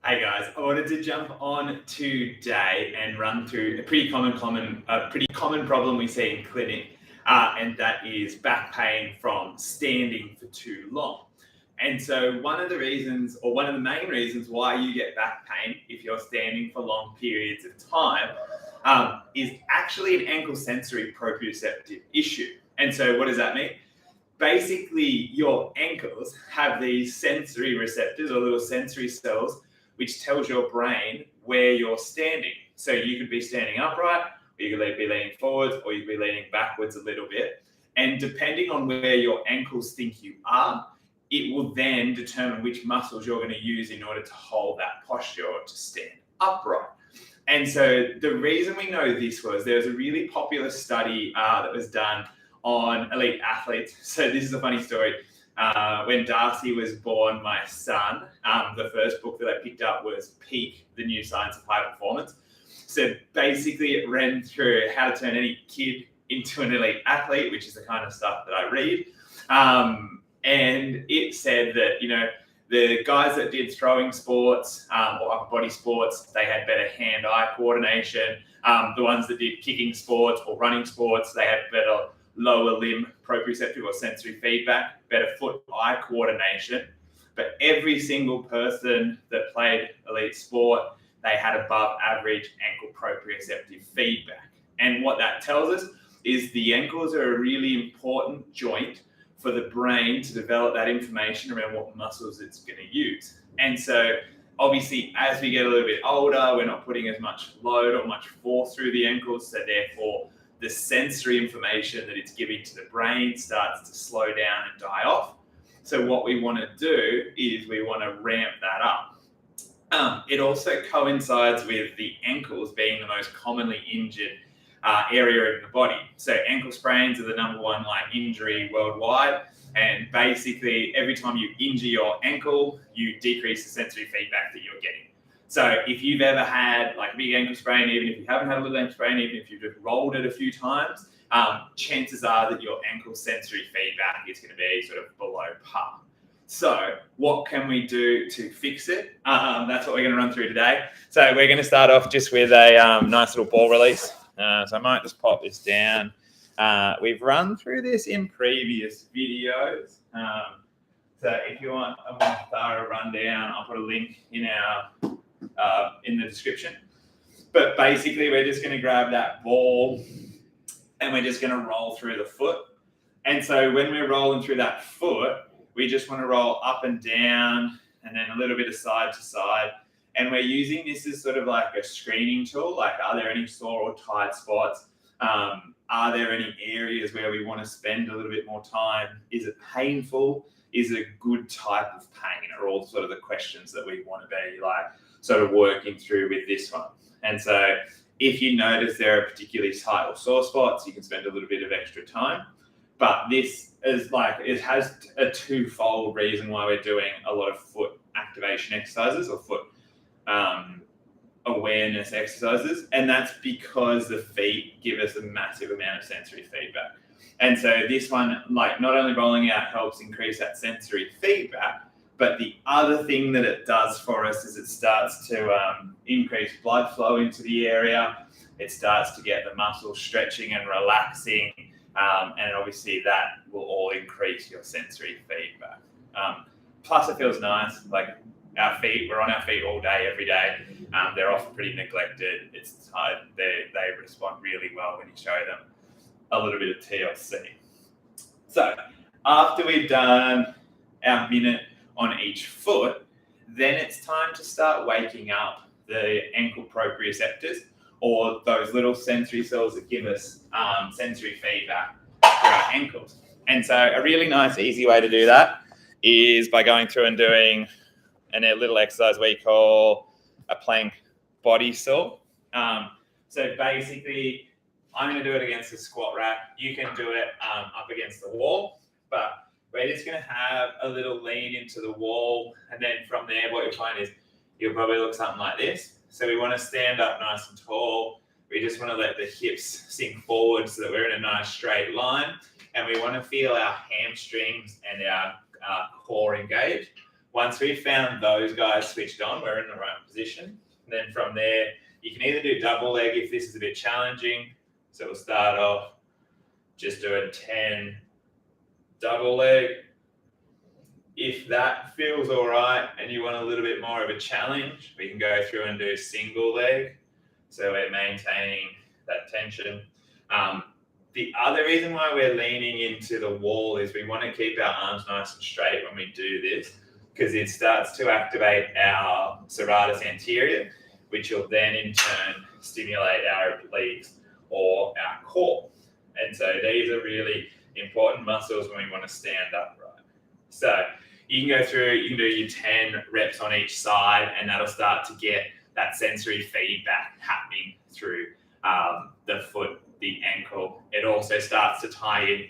Hey guys, I wanted to jump on today and run through a pretty common problem we see in clinic, and that is back pain from standing for too long. And so one of the main reasons why you get back pain if you're standing for long periods of time is actually an ankle sensory proprioceptive issue. And so what does that mean? Basically, your ankles have these sensory receptors or little sensory cells which tells your brain where you're standing. So you could be standing upright, or you could be leaning forwards, or you could be leaning backwards a little bit. And depending on where your ankles think you are, it will then determine which muscles you're going to use in order to hold that posture or to stand upright. And so the reason we know this was there was a really popular study that was done on elite athletes. So this is a funny story. When Darcy was born, my son, the first book that I picked up was Peak, The New Science of High Performance. So basically it ran through how to turn any kid into an elite athlete, which is the kind of stuff that I read. And it said that, the guys that did throwing sports or upper body sports, they had better hand-eye coordination. The ones that did kicking sports or running sports, they had better lower limb proprioceptive or sensory feedback, better foot-eye coordination. But every single person that played elite sport, they had above average ankle proprioceptive feedback. And what that tells us is the ankles are a really important joint for the brain to develop that information around what muscles it's going to use. And so obviously, as we get a little bit older, we're not putting as much load or much force through the ankles. So therefore, the sensory information that it's giving to the brain starts to slow down and die off. So what we want to do is we want to ramp that up. It also coincides with the ankles being the most commonly injured area in the body. So ankle sprains are the number one injury worldwide. And basically, every time you injure your ankle, you decrease the sensory feedback that you're getting. So if you've ever had a big ankle sprain, even if you haven't had a little ankle sprain, even if you've just rolled it a few times, chances are that your ankle sensory feedback is going to be sort of below par. So what can we do to fix it? That's what we're going to run through today. So we're going to start off just with a nice little ball release. So I might just pop this down. We've run through this in previous videos. So if you want a more thorough rundown, I'll put a link in the description. But basically, we're just going to grab that ball and we're just going to roll through the foot. And so when we're rolling through that foot, we just want to roll up and down and then a little bit of side to side. And we're using this as sort of like a screening tool. Are there any sore or tight spots? Are there any areas where we want to spend a little bit more time? Is it painful? Is it a good type of pain? Are all sort of the questions that we want to be sort of working through with this one. And so if you notice there are particularly tight or sore spots, you can spend a little bit of extra time. But this is it has a twofold reason why we're doing a lot of foot activation exercises or foot awareness exercises. And that's because the feet give us a massive amount of sensory feedback. And so this one, not only rolling out helps increase that sensory feedback, but the other thing that it does for us is it starts to increase blood flow into the area. It starts to get the muscles stretching and relaxing. And obviously that will all increase your sensory feedback. Plus it feels nice. Our feet, we're on our feet all day, every day. They're often pretty neglected. It's hard. They respond really well when you show them a little bit of TLC. So after we've done our minute on each foot, then it's time to start waking up the ankle proprioceptors, or those little sensory cells that give us sensory feedback for our ankles. And so a really nice, easy way to do that is by going through and doing a little exercise we call a plank body saw. So basically, I'm going to do it against the squat rack. You can do it up against the wall, but we're just going to have a little lean into the wall. And then from there, what you'll find is you'll probably look something like this. So we want to stand up nice and tall. We just want to let the hips sink forward so that we're in a nice straight line. And we want to feel our hamstrings and our core engaged. Once we've found those guys switched on, we're in the right position. And then from there, you can either do double leg if this is a bit challenging. So we'll start off just doing 10 double leg. If that feels all right and you want a little bit more of a challenge, we can go through and do single leg. So we're maintaining that tension. The other reason why we're leaning into the wall is we want to keep our arms nice and straight when we do this, because it starts to activate our serratus anterior, which will then in turn stimulate our obliques or our core. And so these are really important muscles when we want to stand upright. So you can go through, you can do your 10 reps on each side, and that'll start to get that sensory feedback happening through the foot, the ankle. It also starts to tie in,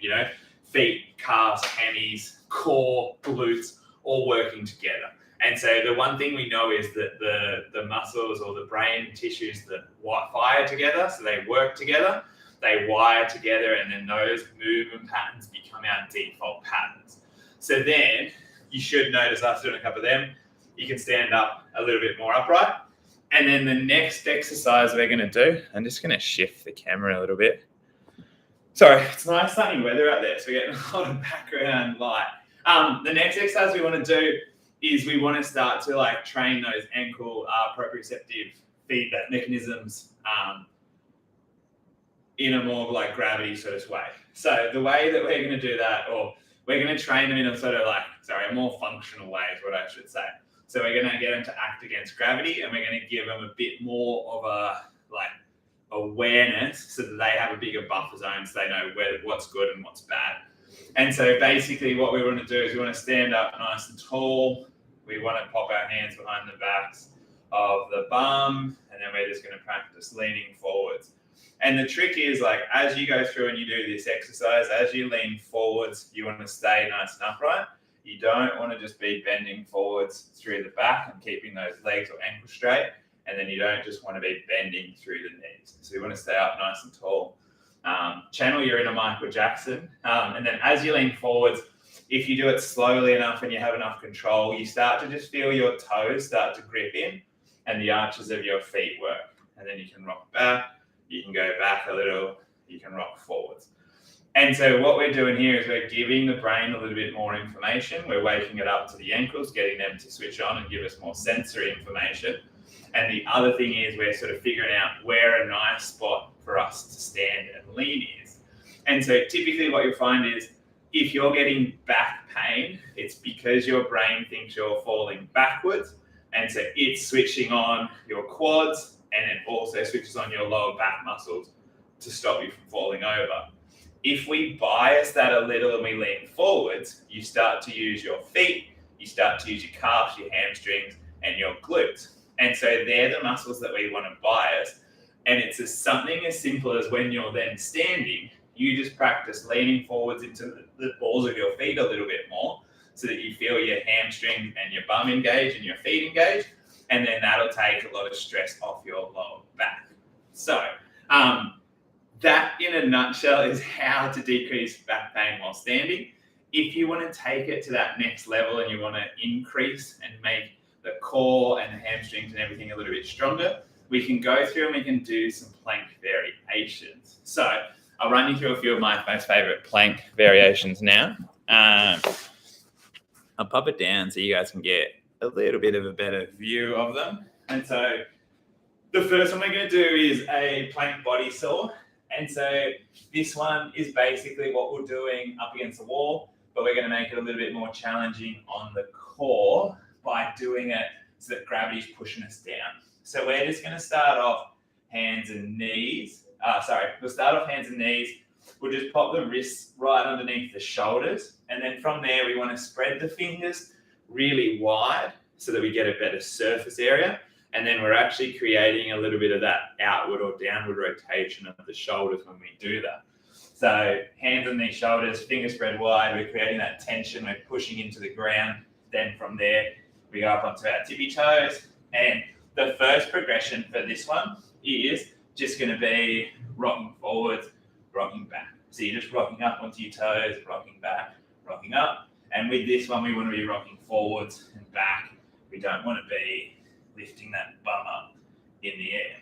feet, calves, hammies, core, glutes, all working together. And so the one thing we know is that the muscles or the brain tissues that fire together, so they work together, they wire together, and then those movement patterns become our default patterns. So then you should notice after doing a couple of them, you can stand up a little bit more upright. And then the next exercise we're going to do, I'm just going to shift the camera a little bit. Sorry, it's nice sunny weather out there, so we're getting a lot of background light. The next exercise we want to do is we want to start to train those ankle proprioceptive feedback mechanisms in a more gravity sort of way. So the way that we're going to do that, or we're going to train them in a sort of a more functional way is what I should say. So we're going to get them to act against gravity, and we're going to give them a bit more of a awareness so that they have a bigger buffer zone, so they know what's good and what's bad. And so basically what we want to do is we want to stand up nice and tall. We want to pop our hands behind the backs of the bum, and then we're just going to practice leaning forwards. And the trick is, as you go through and you do this exercise, as you lean forwards, you want to stay nice and upright. You don't want to just be bending forwards through the back and keeping those legs or ankles straight. And then you don't just want to be bending through the knees. So you want to stay up nice and tall. Channel your inner Michael Jackson. And then as you lean forwards, if you do it slowly enough and you have enough control, you start to just feel your toes start to grip in and the arches of your feet work. And then you can rock back, you can go back a little, you can rock forwards. And so what we're doing here is we're giving the brain a little bit more information. We're waking it up to the ankles, getting them to switch on and give us more sensory information. And the other thing is we're sort of figuring out where a nice spot for us to stand and lean is. And so typically what you'll find is if you're getting back pain, it's because your brain thinks you're falling backwards. And so it's switching on your quads, and it also switches on your lower back muscles to stop you from falling over. If we bias that a little and we lean forwards, you start to use your feet, you start to use your calves, your hamstrings, and your glutes. And so they're the muscles that we want to bias. And it's something as simple as when you're then standing, you just practice leaning forwards into the balls of your feet a little bit more so that you feel your hamstring and your bum engage and your feet engage. And then that'll take a lot of stress off your lower back. So that in a nutshell is how to decrease back pain while standing. If you want to take it to that next level and you want to increase and make the core and the hamstrings and everything a little bit stronger, we can go through and we can do some plank variations. So I'll run you through a few of my most favorite plank variations now. I'll pop it down so you guys can get a little bit of a better view of them. And so the first one we're going to do is a plank body saw. And so this one is basically what we're doing up against the wall, but we're going to make it a little bit more challenging on the core by doing it so that gravity's pushing us down. So we're just going to start off hands and knees. We'll start off hands and knees. We'll just pop the wrists right underneath the shoulders. And then from there, we want to spread the fingers really wide so that we get a better surface area. And then we're actually creating a little bit of that outward or downward rotation of the shoulders when we do that. So hands on these shoulders, fingers spread wide. We're creating that tension. We're pushing into the ground. Then from there, we go up onto our tippy toes. And the first progression for this one is just going to be rocking forwards, rocking back. So you're just rocking up onto your toes, rocking back, rocking up. And with this one, we want to be rocking forwards and back. We don't want to be lifting that bum up in the air.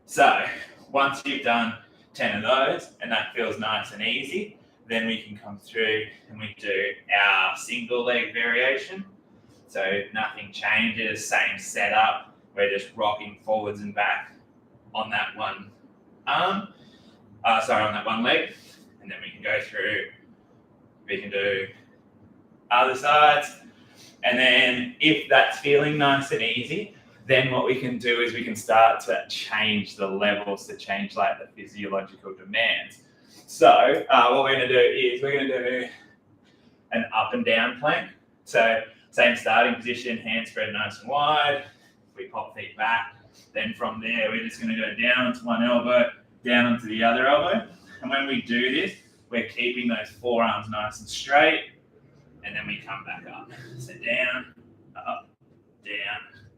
So once you've done 10 of those and that feels nice and easy, then we can come through and we do our single leg variation. So nothing changes, same setup. We're just rocking forwards and back on that one arm, on that one leg. And then we can go through, we can do other sides. And then if that's feeling nice and easy, then what we can do is we can start to change the levels, to change like the physiological demands. So what we're going to do is we're going to do an up and down plank. So same starting position, hands spread nice and wide. We pop feet back. Then from there, we're just going to go down onto one elbow, down onto the other elbow. And when we do this, we're keeping those forearms nice and straight. And then we come back up. So down,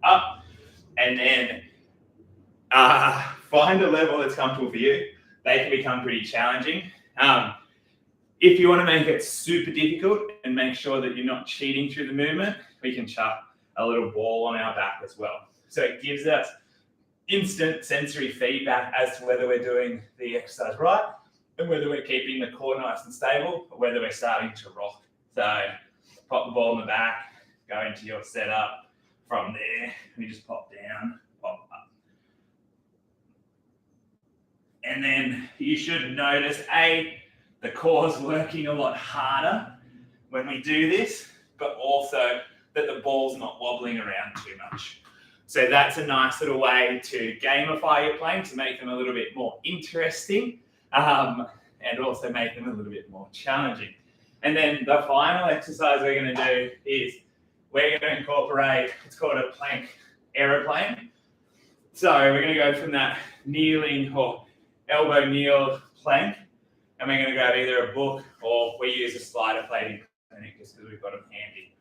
up, and then find a level that's comfortable for you. They can become pretty challenging. If you want to make it super difficult and make sure that you're not cheating through the movement, we can chuck a little ball on our back as well. So it gives us instant sensory feedback as to whether we're doing the exercise right and whether we're keeping the core nice and stable or whether we're starting to rock. So pop the ball in the back, go into your setup. From there, we just pop down, pop up. And then you should notice, the core's working a lot harder when we do this, but also that the ball's not wobbling around too much. So that's a nice little way to gamify your planks, to make them a little bit more interesting, and also make them a little bit more challenging. And then the final exercise we're going to do is we're going to incorporate, it's called a plank aeroplane. So we're going to go from that kneeling or elbow kneel plank, and we're going to grab either a book or we use a slider plate in clinic just because we've got them handy.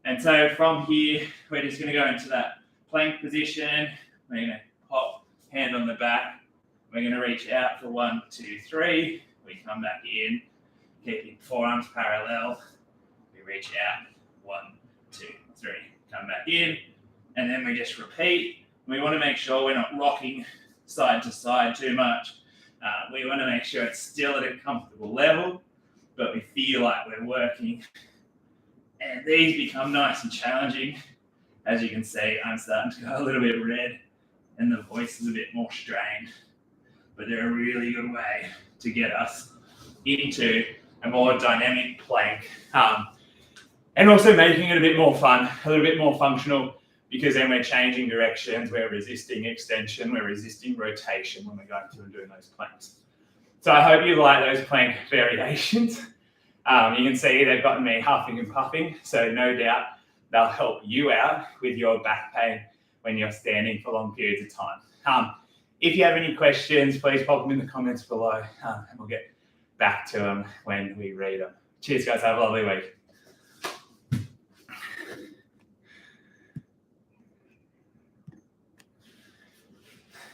And so from here, we're just going to go into that plank position. We're going to pop, hand on the back. We're going to reach out for 1, 2, 3. We come back in, keeping forearms parallel. We reach out, 1, 2, 3. Come back in, and then we just repeat. We want to make sure we're not rocking side to side too much. We want to make sure it's still at a comfortable level, but we feel like we're working. And these become nice and challenging. As you can see, I'm starting to go a little bit red and the voice is a bit more strained. But they're a really good way to get us into a more dynamic plank. And also making it a bit more fun, a little bit more functional, because then we're changing directions, we're resisting extension, we're resisting rotation when we're going through and doing those planks. So I hope you like those plank variations. You can see they've gotten me huffing and puffing, so no doubt they'll help you out with your back pain when you're standing for long periods of time. If you have any questions, please pop them in the comments below, and we'll get back to them when we read them. Cheers, guys. Have a lovely week.